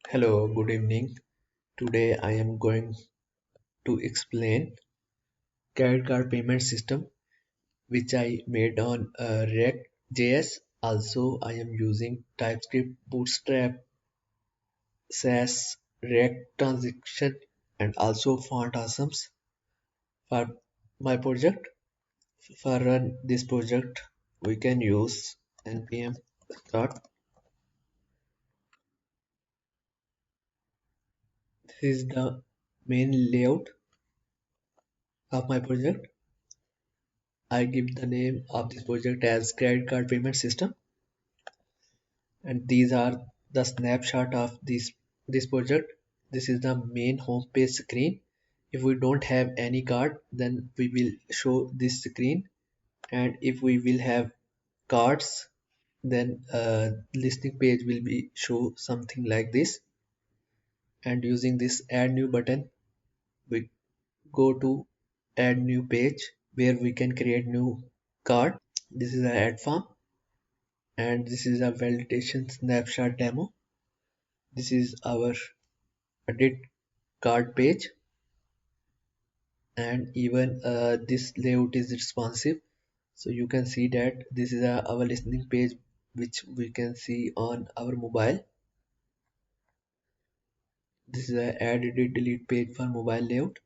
Hello, good evening. Today I am going to explain credit card payment system which I made on React.js. Also, I am using TypeScript, Bootstrap, sass, React transaction, and also font awesomes for my project. For run this project, we can use npm start. This is the main layout of my project. I give the name of this project as credit card payment system, and these are the snapshot of this project. This is the main home page screen. If we don't have any card, then we will show this screen, and if we will have cards, then listing page will be show something like this. And using this add new button, we go to add new page where we can create new card. This is an add form, and this is a validation snapshot demo. This is our edit card page, and even this layout is responsive, so you can see that this is our listening page which we can see on our mobile. This is a add edit delete page for mobile layout,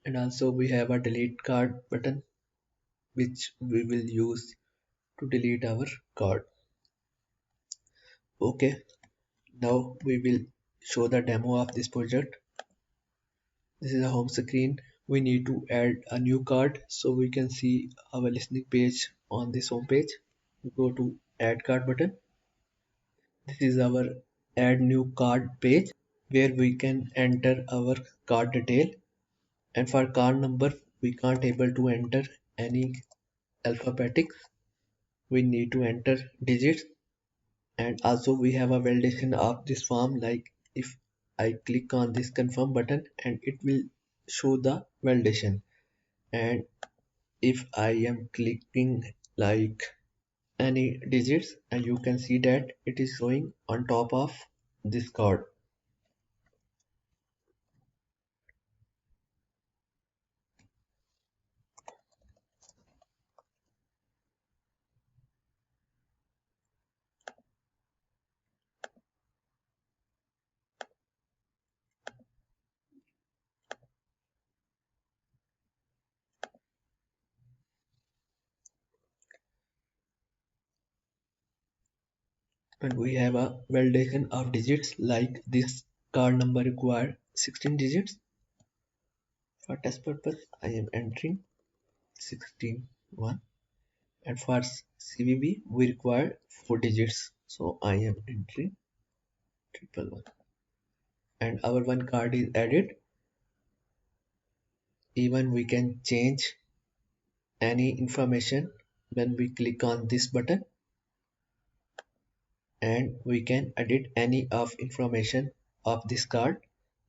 and also we have a delete card button which we will use to delete our card. Okay, now we will show the demo of this project. This is a home screen. We need to add a new card so we can see our listening page on this home page. Go to add card button. This is our add new card page where we can enter our card detail, and for card number we can't able to enter any alphabetics. We need to enter digits, and also we have a validation of this form, like if I click on this confirm button and it will show the validation, and if I am clicking like any digits, and you can see that it is showing on top of this card. And we have a validation of digits, like this card number require 16 digits. For test purpose I am entering 16 1, and for CVV we require 4 digits, so I am entering 111, and our one card is added. Even we can change any information when we click on this button, and we can edit any of information of this card,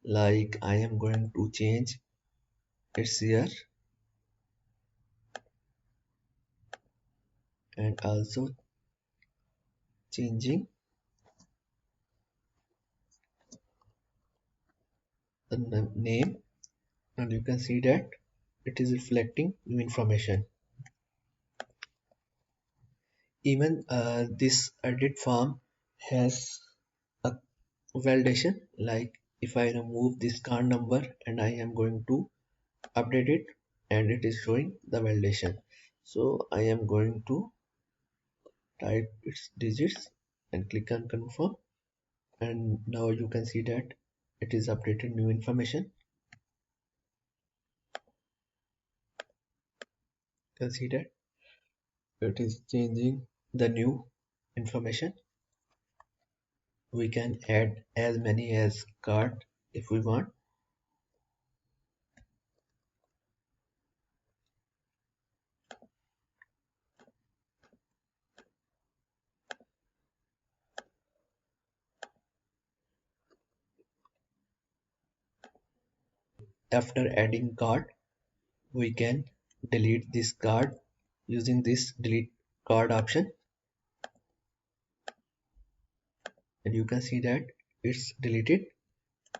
like I am going to change its year, and also changing the name, and you can see that it is reflecting new information. Even this edit form has a validation, like if I remove this card number and I am going to update it, and it is showing the validation. So I am going to type its digits and click on confirm, and now you can see that it is updated new information. You can see that it is changing the new information. We can add as many as card if we want. After adding card, we can delete this card using this delete card option. and you can see that it's deleted,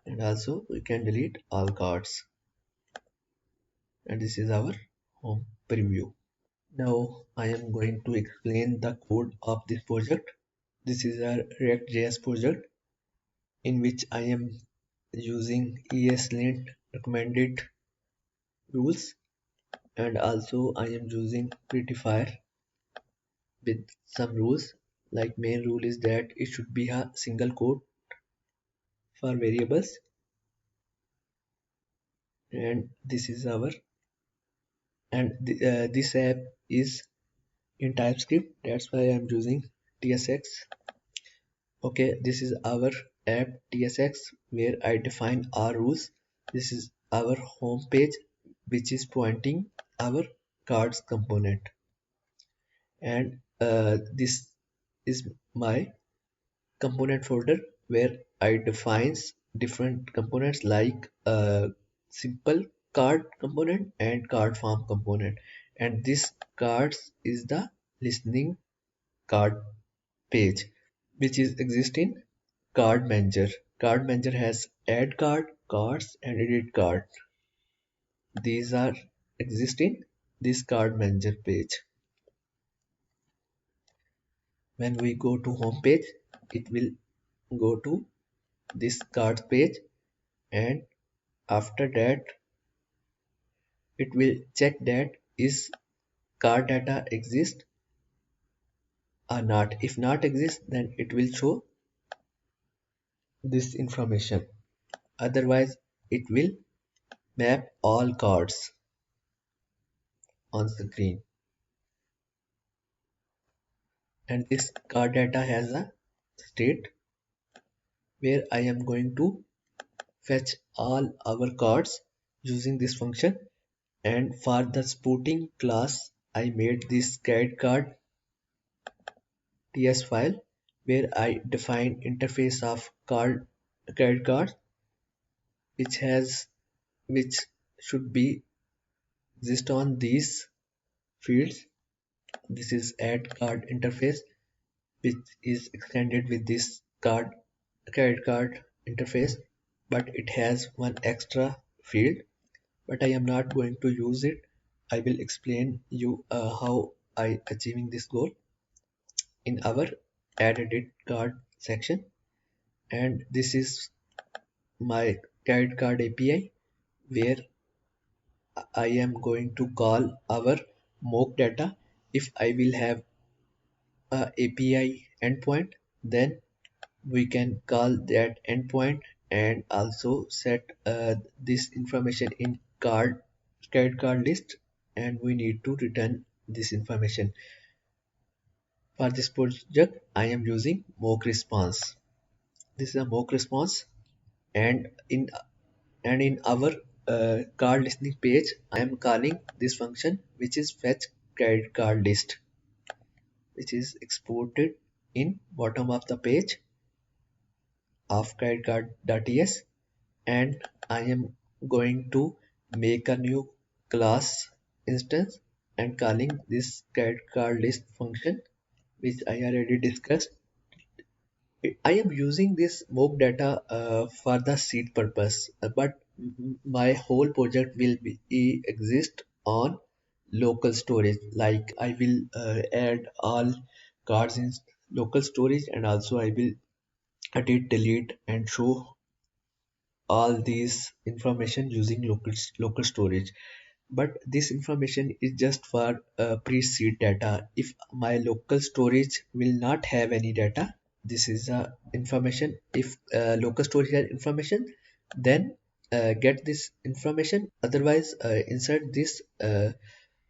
and also we can delete all cards, and this is our home preview. Now I am going to explain the code of this project. This is a React.js project in which I am using ESLint recommended rules, and also I am using prettifier with some rules. Like main rule is that it should be a single quote for variables, and this is our this app is in TypeScript. That's why I'm using TSX. Okay, this is our app TSX where I define our rules. This is our home page which is pointing our cards component, and this is my component folder where I defines different components like simple card component and card form component, and this cards is the listening card page which is exist in card manager. Card manager has add card, cards and edit card. These are exist in this card manager page. When we go to home page, it will go to this cards page, and after that it will check that is card data exist or not. If not exist, then it will show this information. Otherwise it will map all cards on screen, and this card data has a state where I am going to fetch all our cards using this function. And for the sporting class I made this guide card ts file where I define interface of credit card which has which should be exist on these fields. This is add card interface which is extended with this credit card interface, but it has one extra field, but I am not going to use it. I will explain you how I achieving this goal in our add edit card section. And this is my credit card API where I am going to call our mock data. If I will have a API endpoint, then we can call that endpoint and also set this information in credit card list, and we need to return this information. For this project I am using mock response. This is a mock response, and in our card listening page I am calling this function which is fetch credit card list, which is exported in bottom of the page of credit card.ts. And I am going to make a new class instance and calling this credit card list function which I already discussed. I am using this mock data for the seed purpose, but my whole project will be exist on local storage. Like I will add all cards in local storage, and also I will edit, delete, and show all these information using local storage. But this information is just for pre-seed data. If my local storage will not have any data, this is information. If local storage has information, then get this information. Otherwise insert this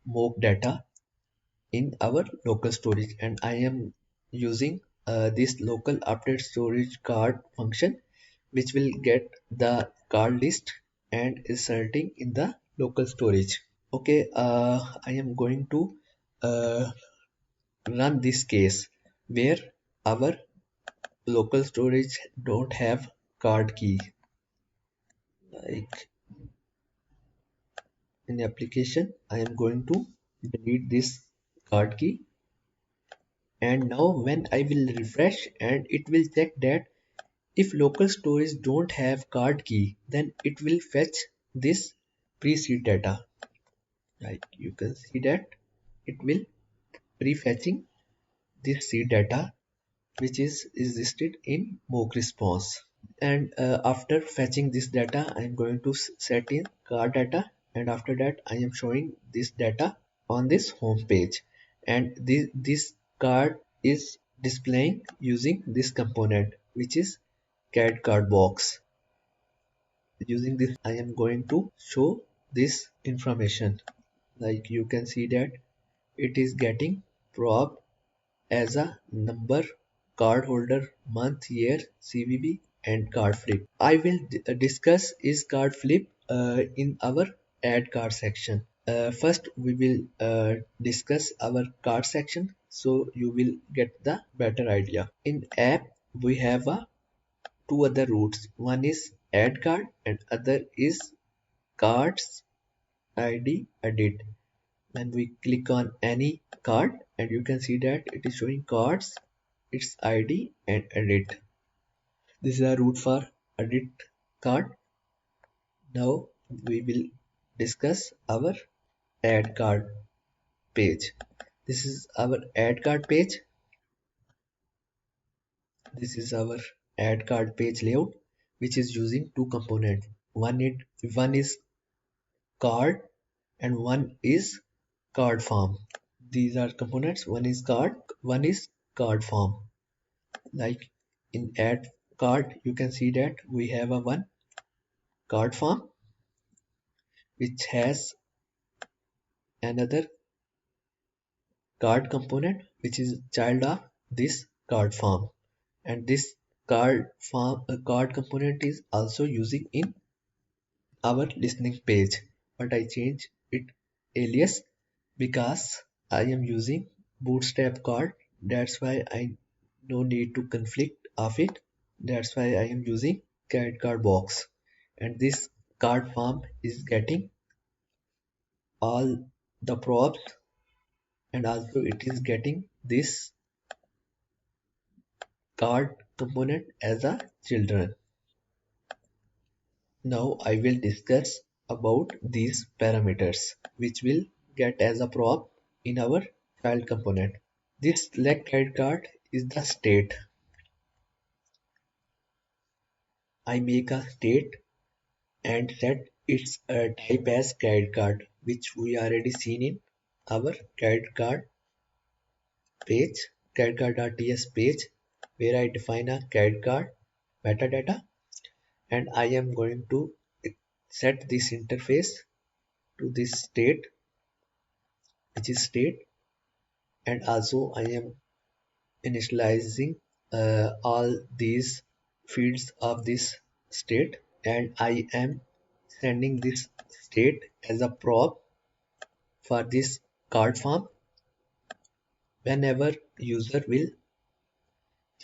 mock data in our local storage, and I am using this local update storage card function which will get the card list and inserting in the local storage. Okay, I am going to uh, run this case where our local storage don't have card key. Like in the application I am going to delete this card key, And now when I will refresh, and it will check that if local storage don't have card key, then it will fetch this pre-seed data. Like you can see that it will prefetching this seed data which is existed in mock response. And after fetching this data, I am going to set in card data, and after that I am showing this data on this home page, and this card is displaying using this component which is cat card box. Using this I am going to show this information. Like you can see that it is getting prop as a number, card holder, month, year, CVV, and card flip. I will discuss is card flip in our add card section. First, we will discuss our card section so you will get the better idea. In app, we have two other routes. One is add card and other is cards ID edit. When we click on any card, and you can see that it is showing cards, its ID and edit. This is a route for edit card. Now we will discuss our add card page. This is our add card page. This is our add card page layout, which is using two components. One is card and one is card form. These are components. One is card, one is card form. Like in add card, you can see that we have a one card form which has another card component which is child of this card form, and this card component is also using in our listening page, but I change it alias because I am using bootstrap card. That's why I no need to conflict of it. That's why I am using cat card box, and this card form is getting all the props, and also it is getting this card component as a children. Now I will discuss about these parameters which will get as a prop in our child component. This select credit card is the state. I make a state and set its type as credit card, which we already seen in our credit card page, credit card.ts page, where I define a credit card metadata, and I am going to set this interface to this state, which is state, and also I am initializing all these fields of this state, and I am sending this state as a prop for this card form. Whenever user will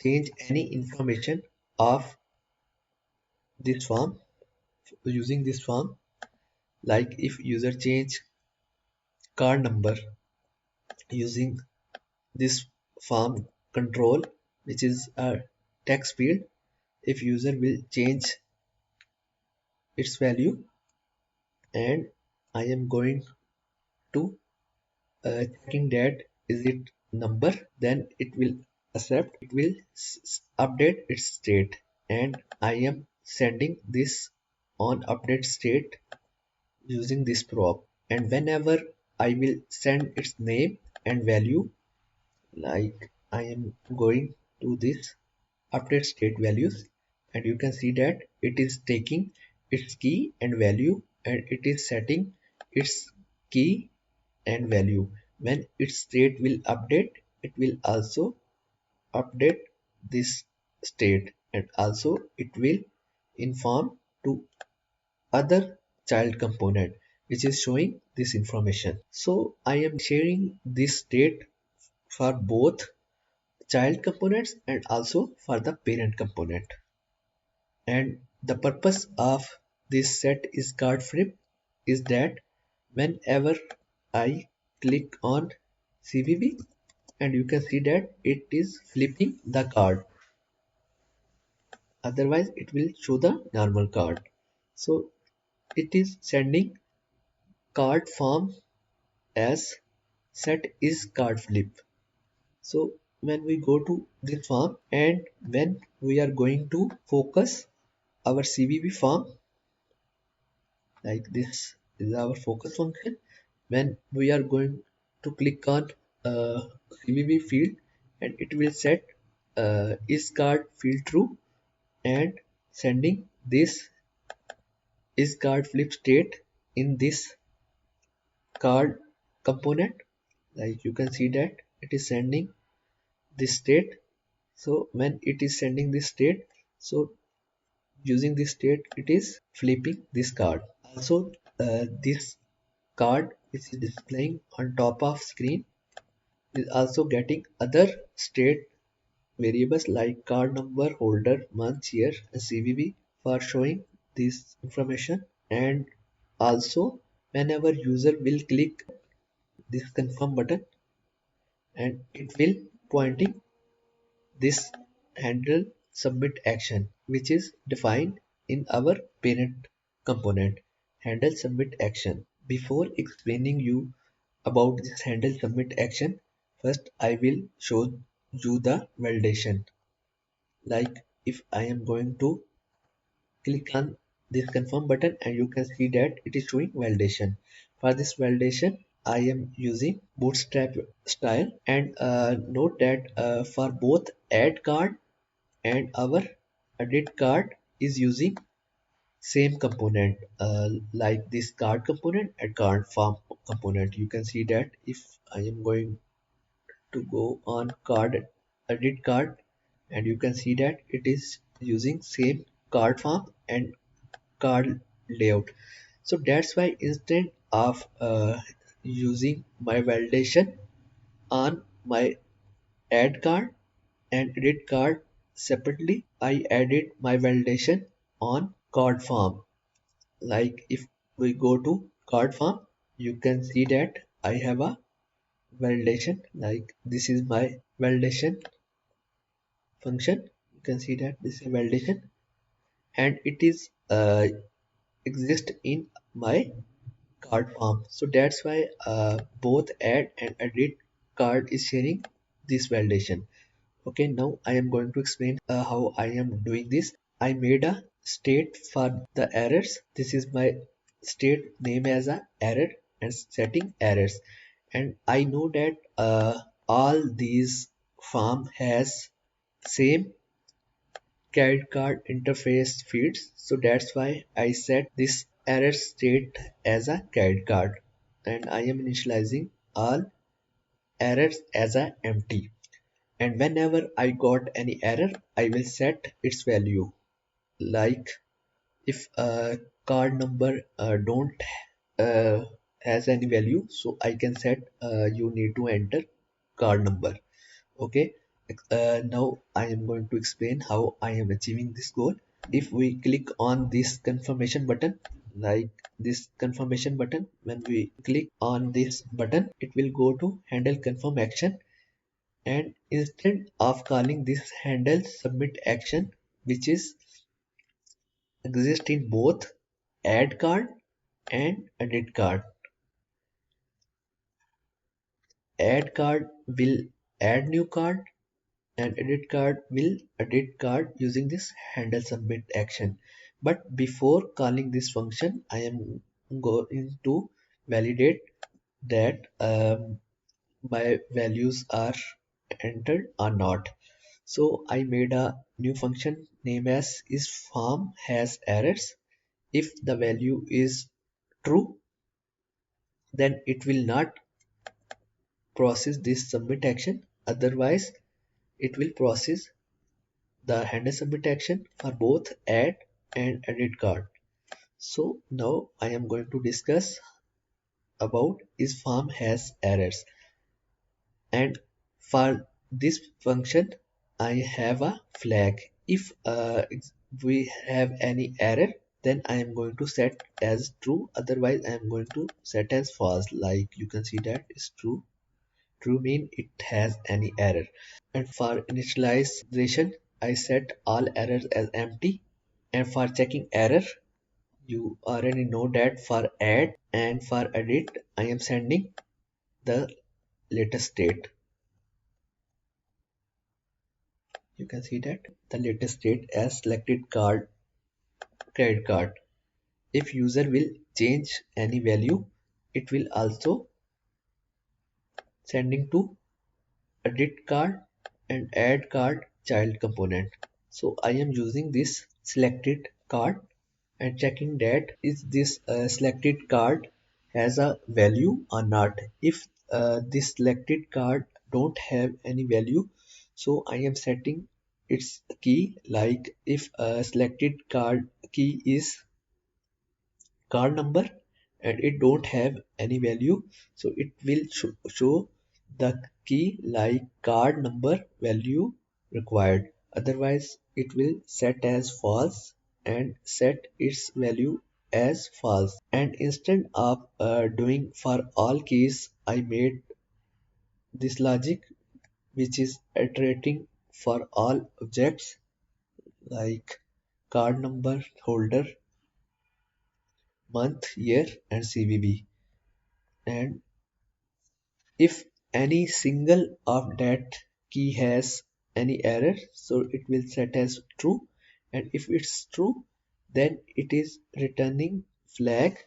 change any information of this form using this form, like if user change card number using this form control, which is a text field, if user will change its value, and I am going to checking that is it number, then it will accept, it will update its state, and I am sending this on update state using this prop. And whenever I will send its name and value, like I am going to this update state values, and you can see that it is taking its key and value, and it is setting its key and value. When its state will update, it will also update this state, and also it will inform to other child component which is showing this information. So I am sharing this state for both child components and also for the parent component. And the purpose of this set is card flip is that whenever I click on CVV and you can see that it is flipping the card. Otherwise it will show the normal card. So it is sending card form as set is card flip. So when we go to this form and when we are going to focus our CVB form, like this is our focus function, when we are going to click on CVB field, and it will set is card field true and sending this is card flip state in this card component. Like you can see that it is sending this state. So when it is sending this state, so using this state it is flipping this card. Also this card which is displaying on top of screen is also getting other state variables like card number, holder, month, year, and CVV for showing this information. And also whenever user will click this confirm button, and it will pointing this handle submit action which is defined in our parent component handle submit action. Before explaining you about this handle submit action, first I will show you the validation. Like if I am going to click on this confirm button, and you can see that it is showing validation. For this validation I am using bootstrap style, and note that for both add card and our edit card is using same component, like this card component and card form component. You can see that if I am going to go on card edit card, and you can see that it is using same card form and card layout. So that's why instead of using my validation on my add card and edit card separately, I added my validation on card form. Like if we go to card form, you can see that I have a validation. Like this is my validation function. You can see that this is validation, and it is exist in my card form. So that's why both add and edit card is sharing this validation. Okay, now I am going to explain how I am doing this. I made a state for the errors. This is my state name as a error and setting errors. And I know that all these form has same credit card interface fields. So that's why I set this error state as a credit card, and I am initializing all errors as a empty. And whenever I got any error, I will set its value. Like if card number don't has any value, so I can set you need to enter card number. Okay, now I am going to explain how I am achieving this goal. If we click on this confirmation button, like this confirmation button, when we click on this button, it will go to handle confirm action, and instead of calling this handle submit action, which is exist in both add card and edit card, add card will add new card and edit card will edit card using this handle submit action. But before calling this function, I am going to validate that my values are entered or not. So I made a new function name as is form has errors. If the value is true, then it will not process this submit action. Otherwise, it will process the handle submit action for both add and edit card. So now I am going to discuss about is form has errors, and for this function I have a flag. If we have any error, then I am going to set as true, otherwise I am going to set as false. Like you can see that is true, true mean it has any error. And for initialization, I set all errors as empty. And for checking error, you already know that for add and for edit, I am sending the latest state. You can see that the latest state as selected card, credit card. If user will change any value, it will also sending to edit card and add card child component. So I am using this selected card and checking that is this selected card has a value or not. If this selected card don't have any value, so I am setting its key, like if a selected card key is card number and it don't have any value, so it will show the key like card number value required, otherwise it will set as false and set its value as false. And instead of doing for all keys, I made this logic which is iterating for all objects like card number, holder, month, year and CVV. And if any single of that key has any error, so it will set as true, and if it's true, then it is returning flag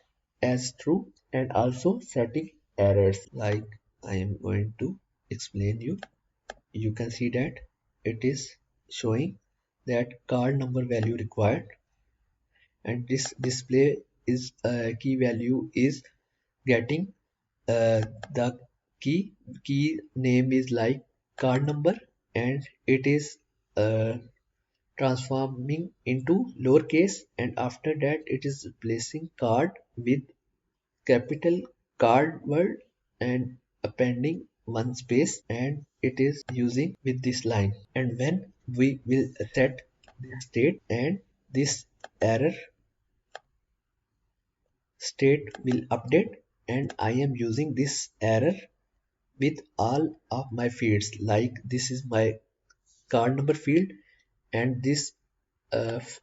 as true and also setting errors. Like I am going to explain you. You can see that it is showing that card number value required, and this display is key value is getting the key name is like card number, and it is uh, transforming into lowercase, and after that it is replacing card with capital card word and appending one space, and it is using with this line. And when we will set this state and this error state will update, and I am using this error with all of my fields, like this is my card number field, and this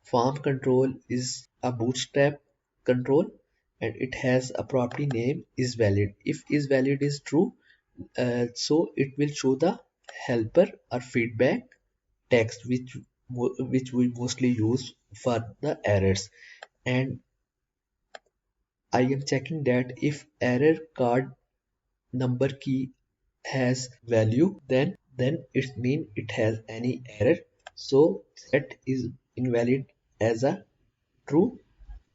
form control is a bootstrap control, and it has a property name is valid. If is valid is true, so it will show the helper or feedback text which we mostly use for the errors. And I am checking that if error card number key has value, then it mean it has any error, so set is invalid as a true,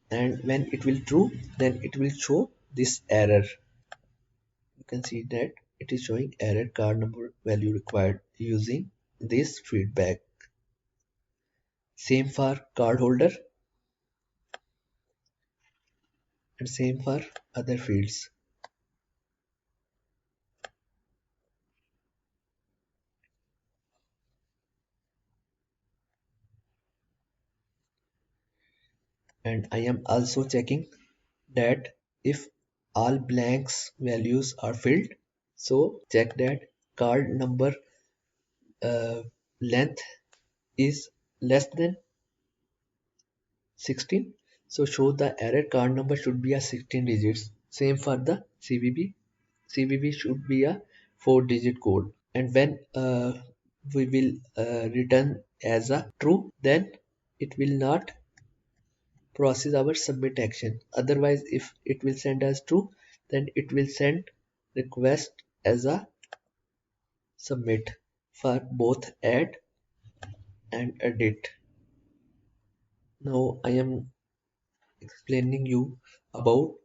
and when it will true, then it will show this error. You can see that it is showing error card number value required using this feedback. Same for card holder and same for other fields. And I am also checking that if all blanks values are filled, so check that card number length is less than 16, so show the error card number should be a 16 digits. Same for the CVV should be a 4-digit code. And when we will return as a true, then it will not process our submit action. Otherwise, if it will send as true, then it will send request as a submit for both add and edit. Now I am explaining you about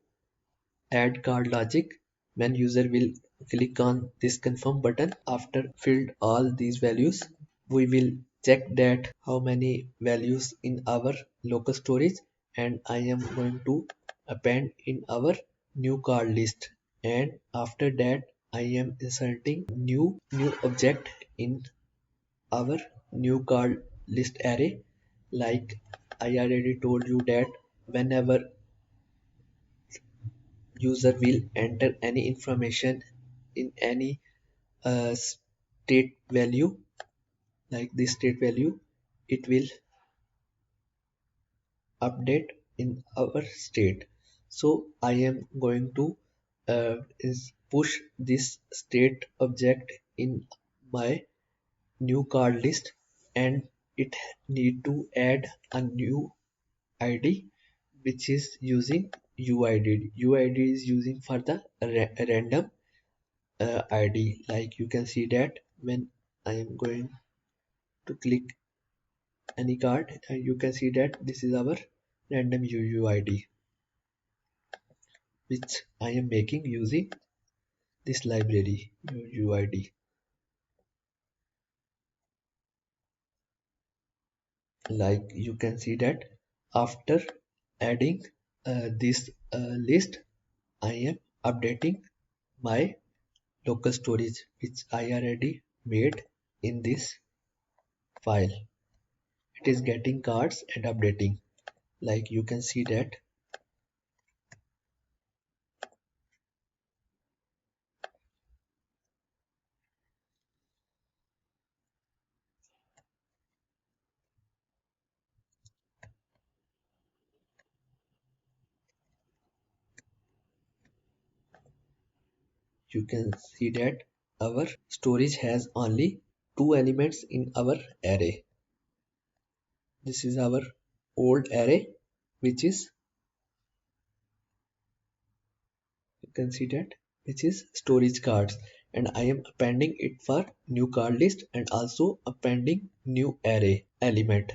add card logic. When user will click on this confirm button after filled all these values, we will check that how many values in our local storage, and I am going to append in our new card list. And after that I am inserting new object in our new card list array. Like I already told you that whenever user will enter any information in any a state value, like this state value, it will update in our state. So I am going to is push this state object in my new card list, and it need to add a new id which is using UID. UID is using for the random id. Like you can see that when I am going to click any card, and you can see that this is our random UUID which I am making using this library UUID. Like you can see that after adding this list, I am updating my local storage which I already made in this file. It is getting cards and updating. Like you can see that you can see that our storage has only two elements in our array. This is our old array which is, you can see that, which is storage cards, and I am appending it for new card list and also appending new array element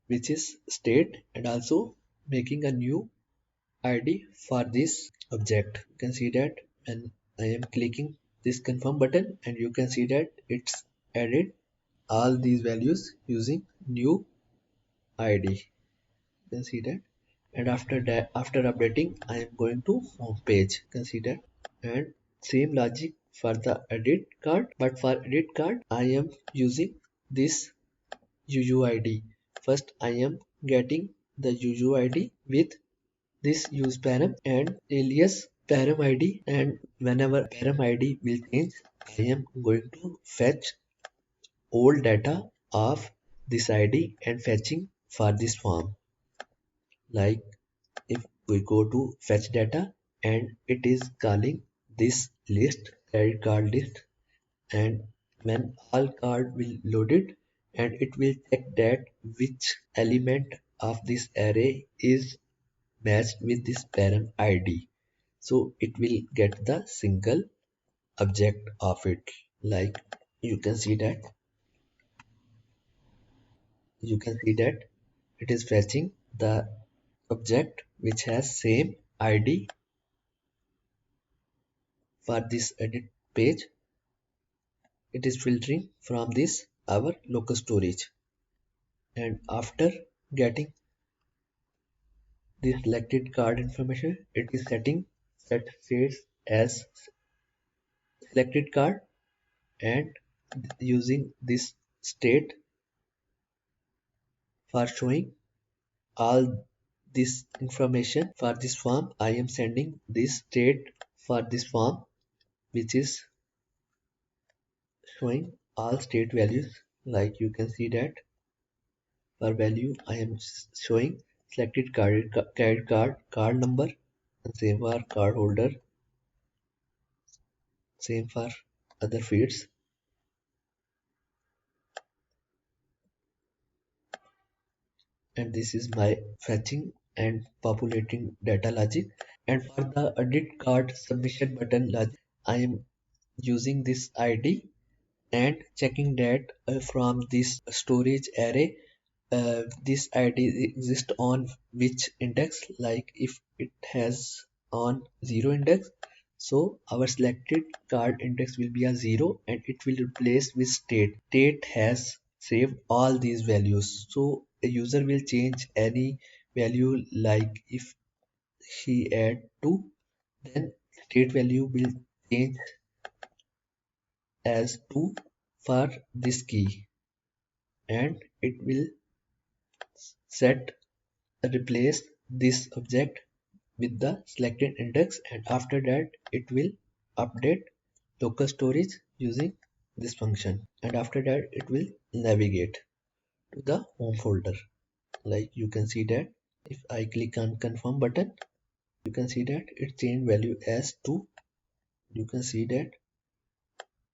which is state, and also making a new id for this object. You can see that when I am clicking this confirm button, and you can see that it's added all these values using new id. You can see that, and after that, after updating, I am going to home page. You can see that, and same logic for the edit card, but for edit card I am using this UUID. First I am getting the UUID with this use param and alias param id, and whenever param id will change, I am going to fetch old data of this id and fetching for this form. Like if we go to fetch data, and it is calling this list, credit card list, and when all card will load it, and it will check that which element of this array is matched with this parent id, so it will get the single object of it. Like you can see that, you can see that it is fetching the object which has same id for this edit page. It is filtering from this our local storage, and after getting the selected card information, it is setting set face as selected card, and using this state for showing all this information for this form. I am sending this state for this form which is showing all state values. Like you can see that for value I am showing selected card number, and same for card holder, same for other fields. And this is my fetching and populating data logic. And for the edit card submission button logic, I am using this id and checking that from this storage array, this id exists on which index. Like if it has on 0 index, so our selected card index will be a 0, and it will replace with state has saved all these values. So a user will change any value, like if he add 2, then state value will change as 2 for this key, and it will set replace this object with the selected index, and after that it will update local storage using this function, and after that it will navigate to the home folder. Like you can see that if I click on confirm button, you can see that it changed value as to, you can see that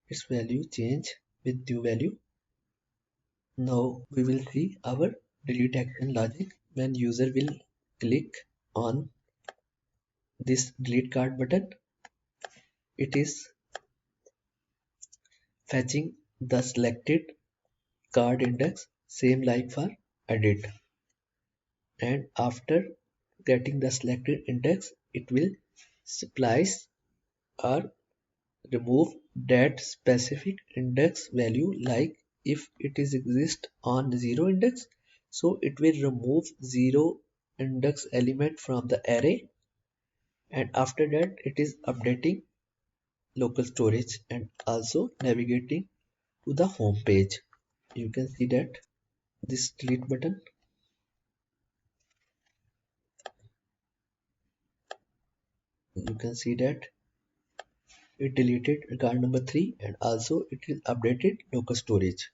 its value change with new value. Now we will see our delete action logic. When user will click on this delete card button, it is fetching the selected card index, same like for edit, and after getting the selected index it will splice or remove that specific index value. Like if it is exist on 0 index, so it will remove 0 index element from the array, and after that it is updating local storage and also navigating to the home page. You can see that this delete button, you can see that it deleted record number 3 and also it is updated local storage.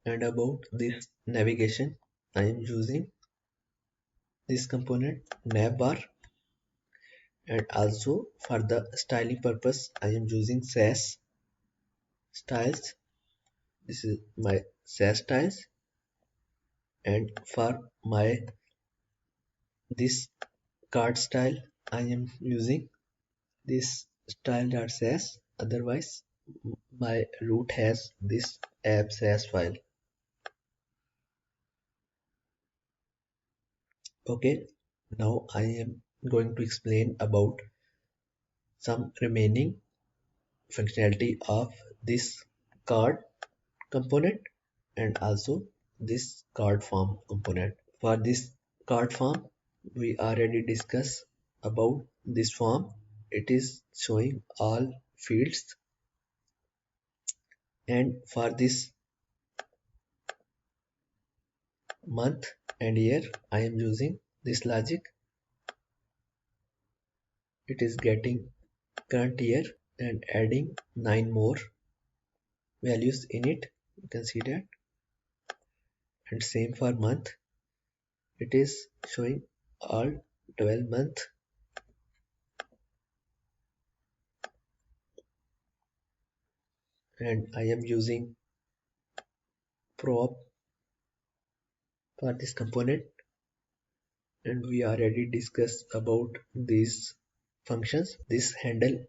And about this navigation, I am using this component navbar, and also for the styling purpose I am using sass styles. This is my sass styles, and for my this card style I am using this style.sass. Otherwise my root has this app sass file. Okay, now I am going to explain about some remaining functionality of this card component and also this card form component. For this card form, we already discussed about this form. It is showing all fields, and for this month and year I am using this logic. It is getting current year and adding 9 more values in it. You can see that, and same for month. It is showing all 12 month, and I am using prop for this component, and we already discussed about these functions. This handle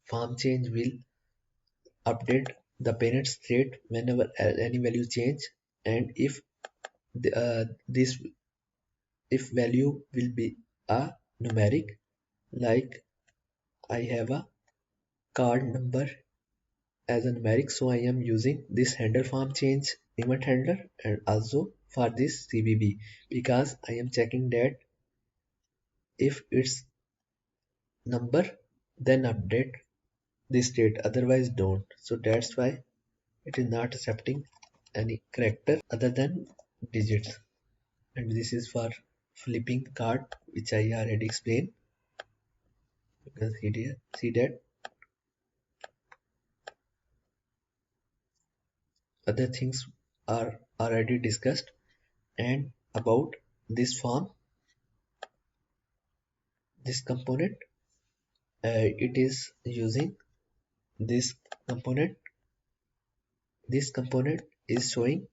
form change will update the parent state whenever any value change, and if this if value will be a numeric, like I have a card number as a numeric, so I am using this handle form change event handler, and also for this CBB, because I am checking that if it's number then update this state, otherwise don't. So that's why it is not accepting any character other than digits. And this is for flipping card, which I already explained. You can see that other things are already discussed. And about this form, this component, it is using this component. This component is showing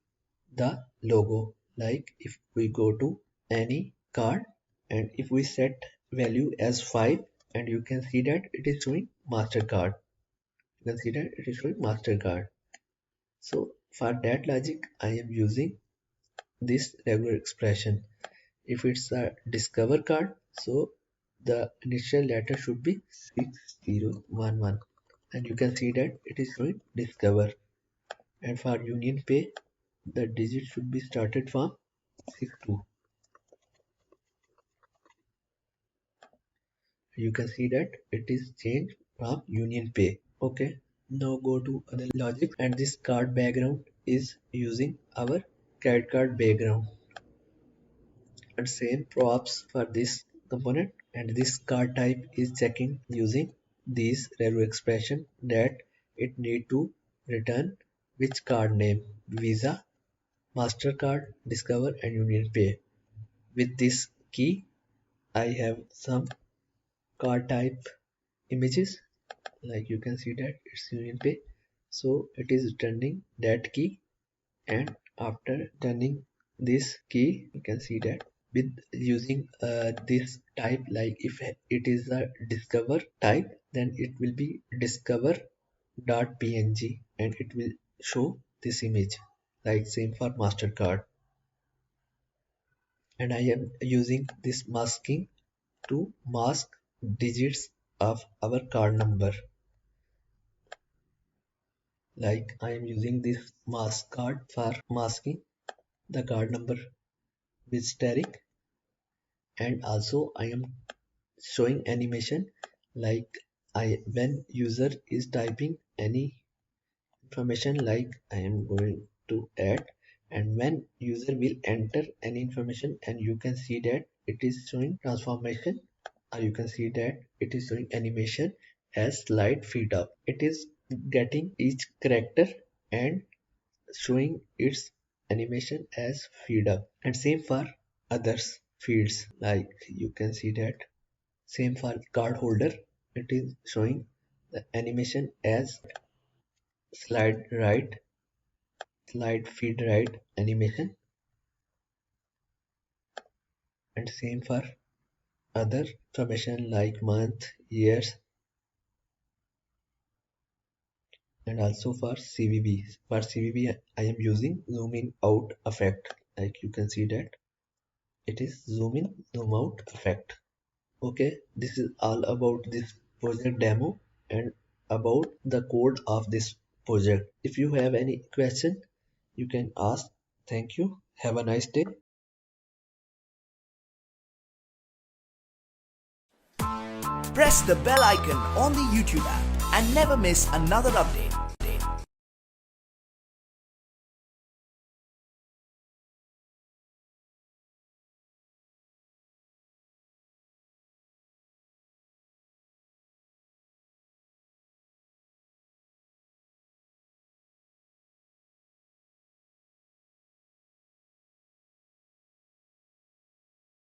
the logo. Like if we go to any card and if we set value as 5, and you can see that it is showing MasterCard. You can see that it is showing MasterCard. So for that logic I am using this regular expression. If it's a discover card, so the initial letter should be 6011, and you can see that it is showing discover. And for union pay, the digit should be started from 62. You can see that it is changed from union pay. Okay, now go to other logic, and this card background is using our credit card background, and same props for this component. And this card type is checking using these regular expression that it need to return which card name: Visa, MasterCard, Discover and Union Pay. With this key, I have some card type images, like you can see that it's Union Pay. So it is returning that key, and after turning this key, you can see that with using this type, like if it is a discover type, then it will be discover.png and it will show this image, like same for MasterCard. And I am using this masking to mask digits of our card number, like I am using this mask card for masking the card number with steric, and also I am showing animation, like I when user is typing any information, like I am going to add, and when user will enter any information, and you can see that it is showing transformation, or you can see that it is showing animation as slide feed up. It is getting each character and showing its animation as feed up, and same for others fields, like you can see that same for card holder, it is showing the animation as slide right, slide feed right animation, and same for other information like month, years, and also for CVB. For CVB, I am using zoom in out effect, like you can see that it is zoom in zoom out effect. Okay, this is all about this project demo and about the code of this project. If you have any question, you can ask. Thank you. Have a nice day. Press the bell icon on the YouTube app and never miss another update.